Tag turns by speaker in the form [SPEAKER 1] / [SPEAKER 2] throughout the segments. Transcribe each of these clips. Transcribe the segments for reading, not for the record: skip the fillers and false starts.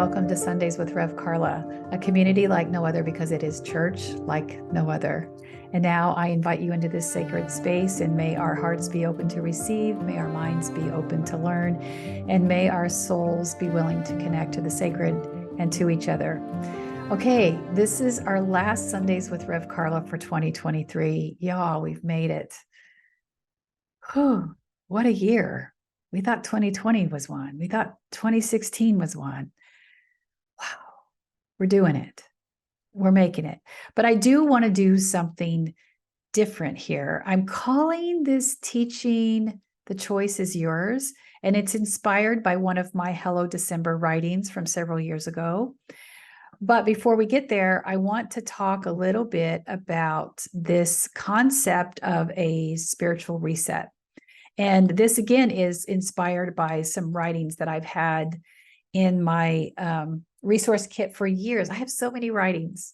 [SPEAKER 1] welcome to Sundays with Rev Karla, a community like no other because it is church like no other. And now I invite you into this sacred space, and may our hearts be open to receive, may our minds be open to learn, and may our souls be willing to connect to the sacred and to each other. Okay, this is our last Sundays with Rev Karla for 2023. Y'all, we've made it. Whew, what a year. We thought 2020 was one. We thought 2016 was one. Wow, we're doing it. We're making it. But I do want to do something different here. I'm calling this teaching The Choice is Yours, and it's inspired by one of my Hello December writings from several years ago. But before we get there, I want to talk a little bit about this concept of a spiritual reset. And this, again, is inspired by some writings that I've had in my resource kit for years. I have so many writings.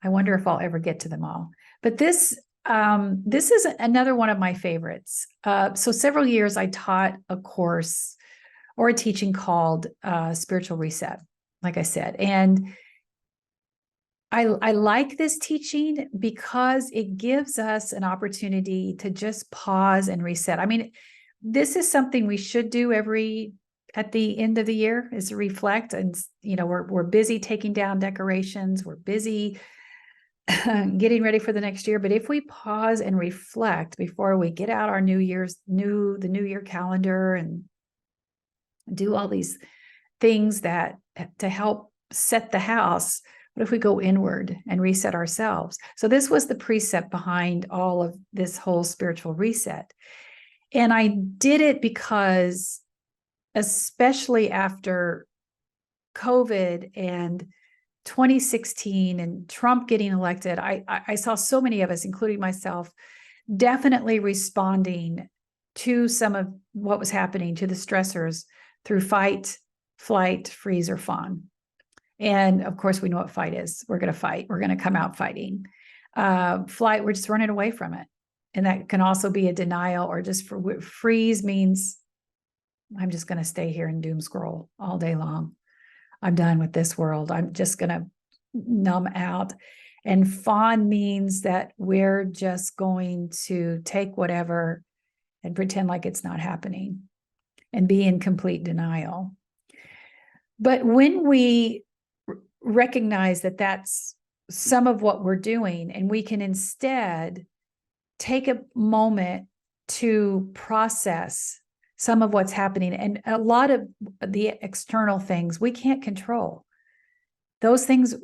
[SPEAKER 1] I wonder if I'll ever get to them all. But this is another one of my favorites. So several years I taught a course or a teaching called Spiritual Reset, like I said. And I like this teaching because it gives us an opportunity to just pause and reset. I mean, this is something we should do at the end of the year, is to reflect. And, you know, we're busy taking down decorations. We're busy getting ready for the next year. But if we pause and reflect before we get out our the New Year calendar and do all these things that to help set the house, what if we go inward and reset ourselves? So this was the precept behind all of this whole spiritual reset. And I did it because, especially after COVID and 2016 and Trump getting elected, I saw so many of us, including myself, definitely responding to some of what was happening, to the stressors, through fight, flight, freeze, or fawn. And of course, we know what fight is. We're going to fight. We're going to come out fighting. Flight, we're just running away from it. And that can also be a denial, or just freeze means I'm just going to stay here and doom scroll all day long. I'm done with this world. I'm just going to numb out. And fawn means that we're just going to take whatever and pretend like it's not happening and be in complete denial. But when we recognize that that's some of what we're doing, and we can instead take a moment to process some of what's happening, and a lot of the external things we can't control. Those things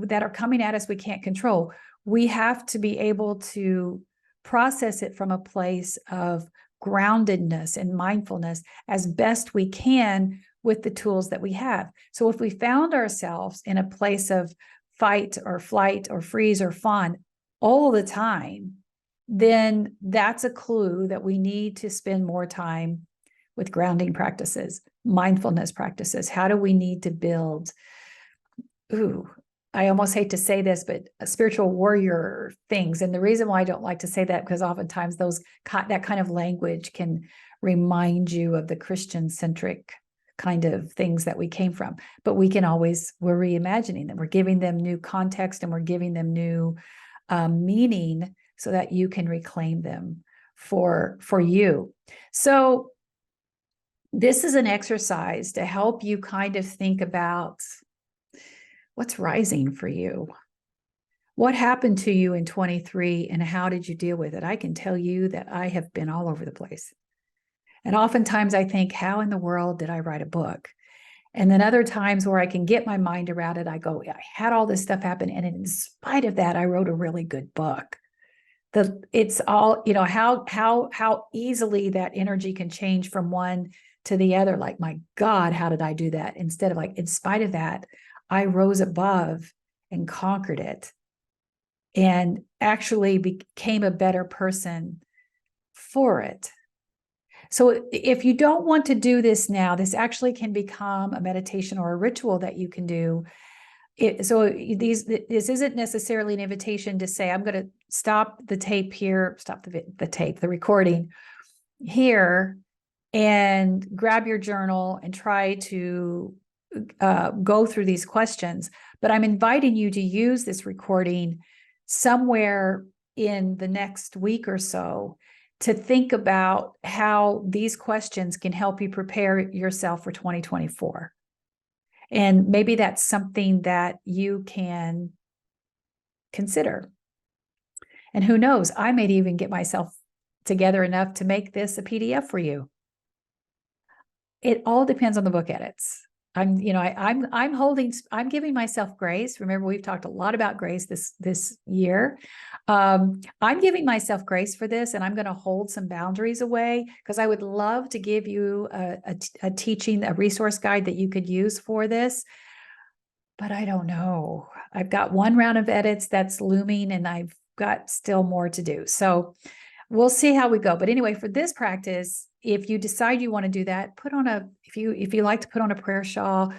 [SPEAKER 1] that are coming at us, we can't control. We have to be able to process it from a place of groundedness and mindfulness as best we can with the tools that we have. So if we found ourselves in a place of fight or flight or freeze or fawn all the time, then that's a clue that we need to spend more time with grounding practices, mindfulness practices. How do we need to build, I almost hate to say this, but spiritual warrior things. And the reason why I don't like to say that, because oftentimes that kind of language can remind you of the Christian-centric kind of things that we came from. But we're reimagining them. We're giving them new context, and we're giving them new meaning so that you can reclaim them for you. So this is an exercise to help you kind of think about what's rising for you. What happened to you in 23, and how did you deal with it? I can tell you that I have been all over the place. And oftentimes I think, how in the world did I write a book? And then other times where I can get my mind around it, I go, I had all this stuff happen, and in spite of that, I wrote a really good book. It's all, you know, how easily that energy can change from one to the other. Like, my God, how did I do that? Instead of like, in spite of that, I rose above and conquered it and actually became a better person for it. So if you don't want to do this now, this actually can become a meditation or a ritual that you can do. This isn't necessarily an invitation to say, I'm going to stop the tape here, stop the recording here, and grab your journal and try to go through these questions, but I'm inviting you to use this recording somewhere in the next week or so to think about how these questions can help you prepare yourself for 2024. And maybe that's something that you can consider. And who knows, I may even get myself together enough to make this a PDF for you. It all depends on the book edits. I'm giving myself grace. Remember, we've talked a lot about grace this year. I'm giving myself grace for this, and I'm going to hold some boundaries away because I would love to give you a teaching, a resource guide that you could use for this. But I don't know. I've got one round of edits that's looming, and I've got still more to do. So we'll see how we go. But anyway, for this practice, if you decide you want to do that, if you like to put on a prayer shawl,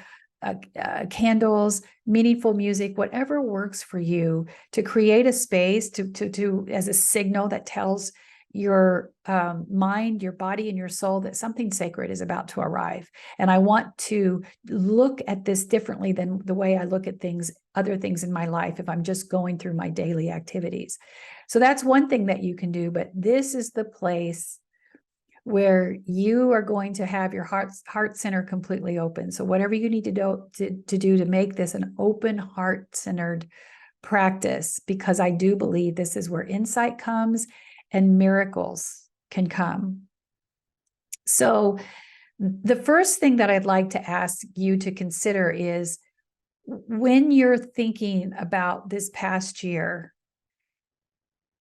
[SPEAKER 1] candles, meaningful music, whatever works for you to create a space to as a signal that tells your mind, your body, and your soul that something sacred is about to arrive. And I want to look at this differently than the way I look at other things in my life if I'm just going through my daily activities. So that's one thing that you can do, but this is the place where you are going to have your heart center completely open. So whatever you need to do to make this an open, heart-centered practice, because I do believe this is where insight comes and miracles can come. So the first thing that I'd like to ask you to consider is, when you're thinking about this past year,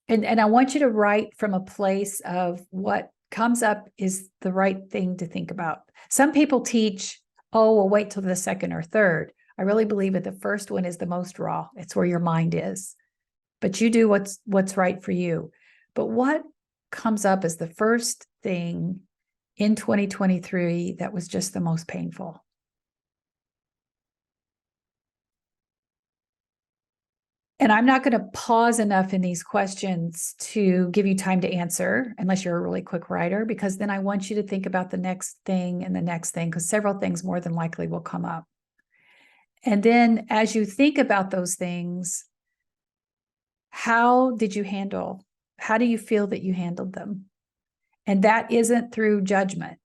[SPEAKER 1] and I want you to write from a place of what comes up is the right thing to think about. Some people teach, oh, we'll wait till the second or third. I really believe that the first one is the most raw. It's where your mind is. But you do what's right for you. But what comes up as the first thing in 2023 that was just the most painful? And I'm not going to pause enough in these questions to give you time to answer, unless you're a really quick writer, because then I want you to think about the next thing and the next thing, because several things more than likely will come up. And then as you think about those things, how did you handle? How do you feel that you handled them? And that isn't through judgment.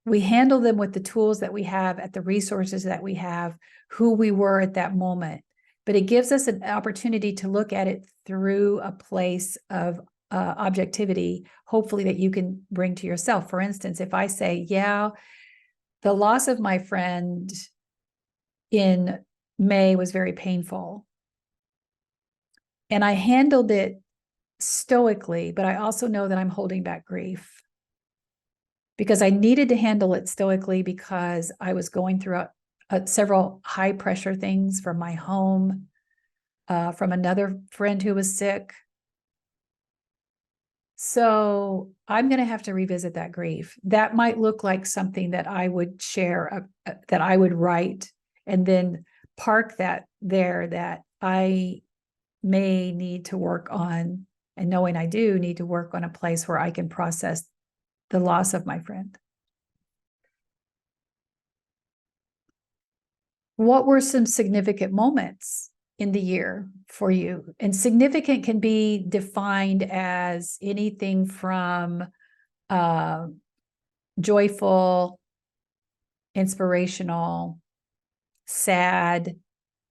[SPEAKER 1] We handle them with the tools that we have, at the resources that we have, who we were at that moment. But it gives us an opportunity to look at it through a place of objectivity, hopefully that you can bring to yourself. For instance, if I say, yeah, the loss of my friend in May was very painful, and I handled it stoically, but I also know that I'm holding back grief because I needed to handle it stoically because I was going through several high pressure things from my home, from another friend who was sick. So I'm going to have to revisit that grief. That might look like something that I would share, that I would write, and then park that there, that I may need to work on, and knowing I do need to work on a place where I can process the loss of my friend. What were some significant moments in the year for you? And significant can be defined as anything from joyful, inspirational, sad,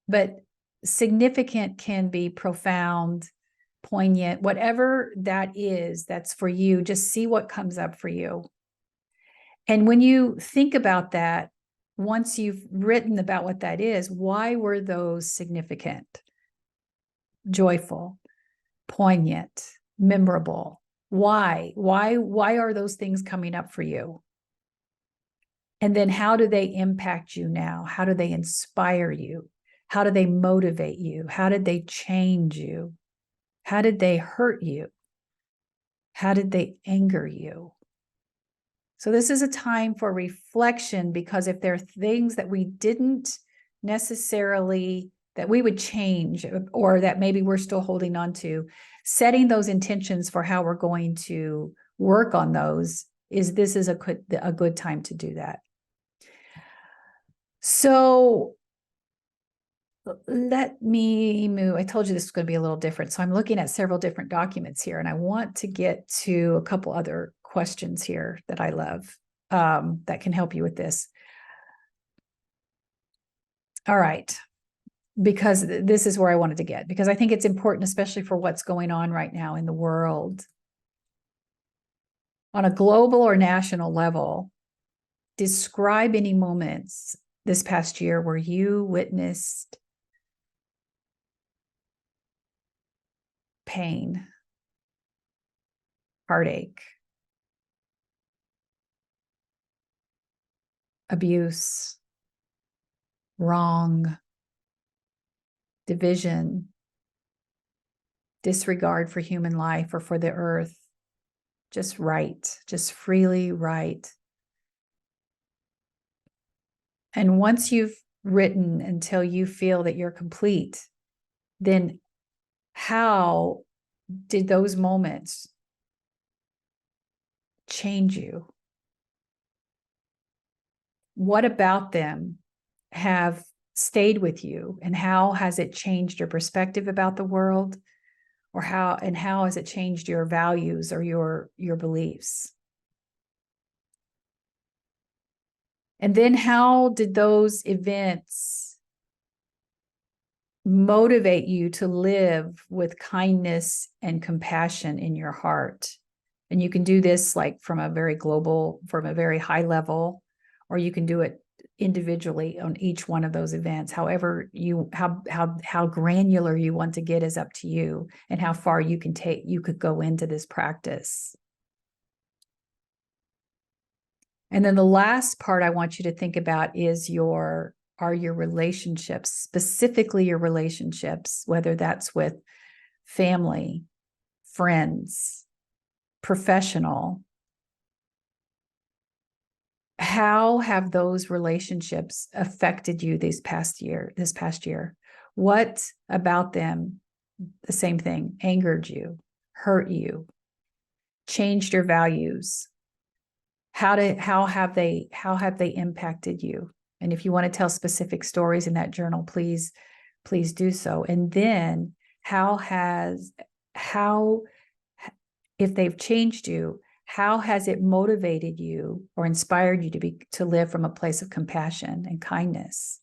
[SPEAKER 1] but significant can be profound, poignant, whatever that is, that's for you. Just see what comes up for you. And when you think about that, once you've written about what that is, why were those significant, joyful, poignant, memorable? Why are those things coming up for you? And then how do they impact you now? How do they inspire you? How do they motivate you? How did they change you? How did they hurt you? How did they anger you? So this is a time for reflection, because if there are things that we didn't necessarily, that we would change, or that maybe we're still holding on to, setting those intentions for how we're going to work on those, this is a good time to do that. So let me move. I told you this was going to be a little different. So I'm looking at several different documents here, and I want to get to a couple other questions here that I love that can help you with this. All right. Because this is where I wanted to get, because I think it's important, especially for what's going on right now in the world. On a global or national level, describe any moments this past year where you witnessed pain, heartache, abuse, wrong, division, disregard for human life or for the earth. Just write, just freely write. And once you've written until you feel that you're complete, then how did those moments change you? What about them have stayed with you, and how has it changed your perspective about the world, or how has it changed your values or your beliefs? And then how did those events motivate you to live with kindness and compassion in your heart? And you can do this like from a very high level, or you can do it individually on each one of those events. However, how granular you want to get is up to you, and how far you could go into this practice. And then the last part I want you to think about is your relationships, specifically your relationships, whether that's with family, friends, professional. How have those relationships affected you this past year? What about them, the same thing, angered you, hurt you, changed your values? How have they impacted you? And if you want to tell specific stories in that journal, please do so. And then how if they've changed you, how has it motivated you or inspired you to live from a place of compassion and kindness?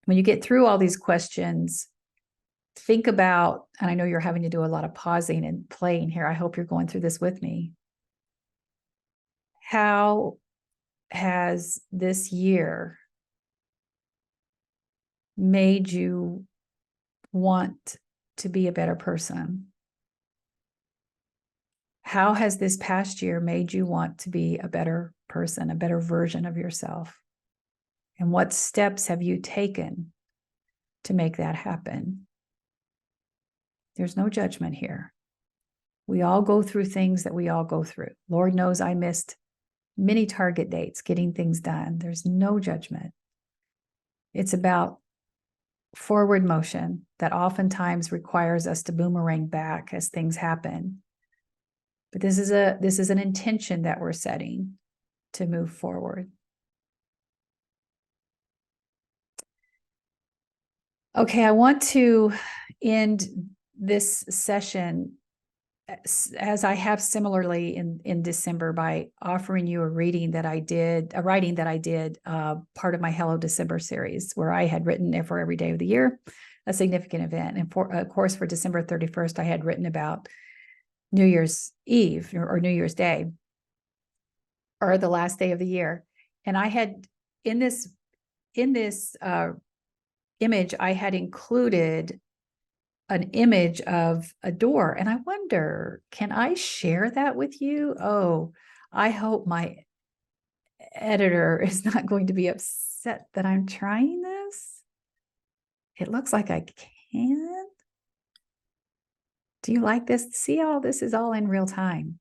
[SPEAKER 1] When you get through all these questions, think about, and I know you're having to do a lot of pausing and playing here. I hope you're going through this with me. How has this year made you want to be a better person? How has this past year made you want to be a better person, a better version of yourself? And what steps have you taken to make that happen? There's no judgment here. We all go through things that we all go through. Lord knows I missed many target dates getting things done. There's no judgment. It's about forward motion that oftentimes requires us to boomerang back as things happen. But this is an intention that we're setting to move forward. Okay, I want to end this session as I have similarly in December by offering you a writing that I did, part of my Hello December series, where I had written for every day of the year a significant event. And of course, for December 31st, I had written about New Year's Eve or New Year's Day, or the last day of the year. And I had in this image, I had included an image of a door. And I wonder, can I share that with you? Oh, I hope my editor is not going to be upset that I'm trying this. It looks like I can. Do you like this? See, all this is all in real time.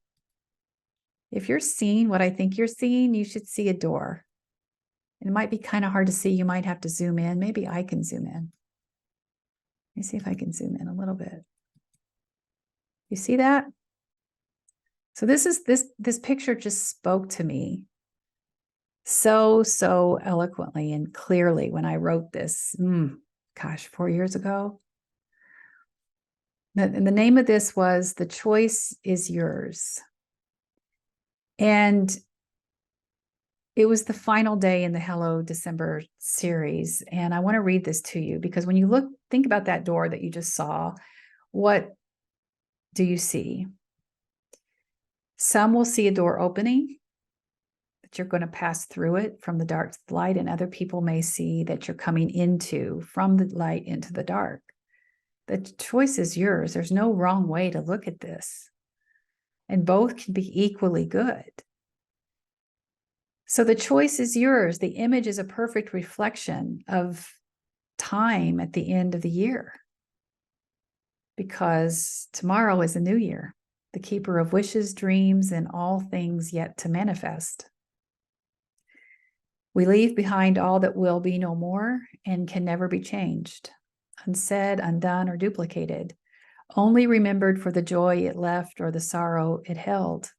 [SPEAKER 1] If you're seeing what I think you're seeing, you should see a door. It might be kind of hard to see. You might have to zoom in. Maybe I can zoom in. Let me see if I can zoom in a little bit. You see that? So this picture just spoke to me. so eloquently and clearly when I wrote this, 4 years ago. And the name of this was The Choice is Yours. And it was the final day in the Hello December series. And I want to read this to you because when you think about that door that you just saw, what do you see? Some will see a door opening, that you're going to pass through it from the dark to the light, and other people may see that you're coming from the light into the dark. The choice is yours. There's no wrong way to look at this. And both can be equally good. So the choice is yours. The image is a perfect reflection of time at the end of the year. Because tomorrow is a new year, the keeper of wishes, dreams, and all things yet to manifest. We leave behind all that will be no more and can never be changed, unsaid, undone, or duplicated, only remembered for the joy it left or the sorrow it held.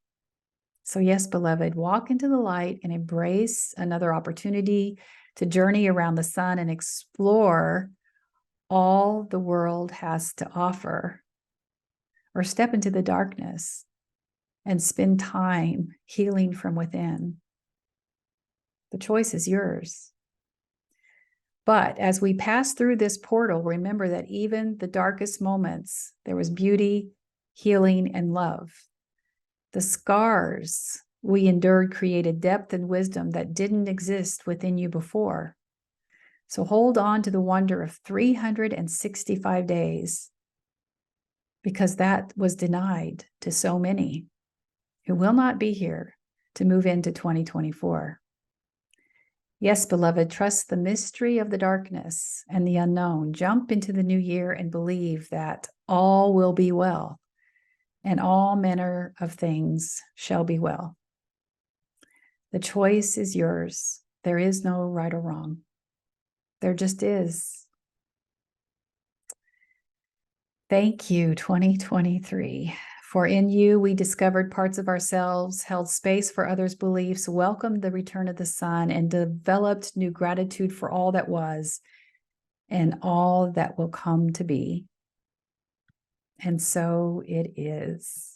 [SPEAKER 1] So yes, beloved, walk into the light and embrace another opportunity to journey around the sun and explore all the world has to offer, or step into the darkness and spend time healing from within. The choice is yours. But as we pass through this portal, remember that even the darkest moments, there was beauty, healing, and love. The scars we endured created depth and wisdom that didn't exist within you before. So hold on to the wonder of 365 days, because that was denied to so many who will not be here to move into 2024. Yes, beloved, trust the mystery of the darkness and the unknown. Jump into the new year and believe that all will be well, and all manner of things shall be well. The choice is yours. There is no right or wrong. There just is. Thank you, 2023. For in you, we discovered parts of ourselves, held space for others' beliefs, welcomed the return of the sun, and developed new gratitude for all that was and all that will come to be. And so it is.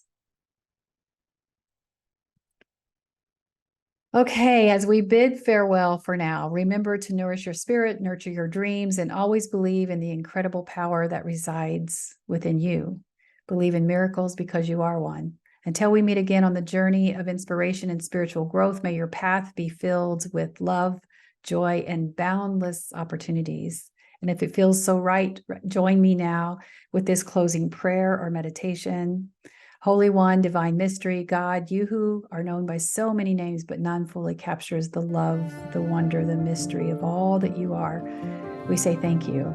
[SPEAKER 1] Okay, as we bid farewell for now, remember to nourish your spirit, nurture your dreams, and always believe in the incredible power that resides within you. Believe in miracles because you are one. Until we meet again on the journey of inspiration and spiritual growth, may your path be filled with love, joy, and boundless opportunities. And if it feels so right, join me now with this closing prayer or meditation. Holy One, Divine Mystery, God, you who are known by so many names, but none fully captures the love, the wonder, the mystery of all that you are. We say thank you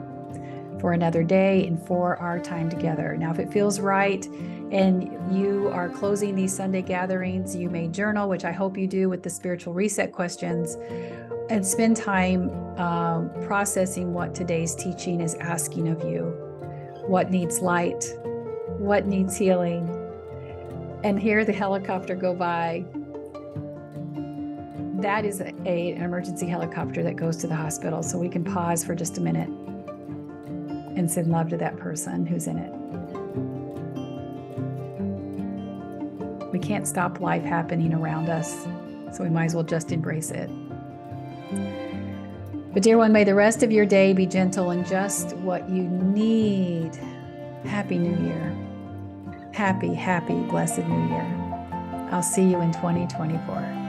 [SPEAKER 1] for another day and for our time together. Now, if it feels right and you are closing these Sunday gatherings, you may journal, which I hope you do with the spiritual reset questions, and spend time processing what today's teaching is asking of you. What needs light? What needs healing? And hear the helicopter go by. That is an emergency helicopter that goes to the hospital. So we can pause for just a minute and send love to that person who's in it. We can't stop life happening around us, so we might as well just embrace it. But dear one, may the rest of your day be gentle and just what you need. Happy New Year. Happy, blessed New Year. I'll see you in 2024.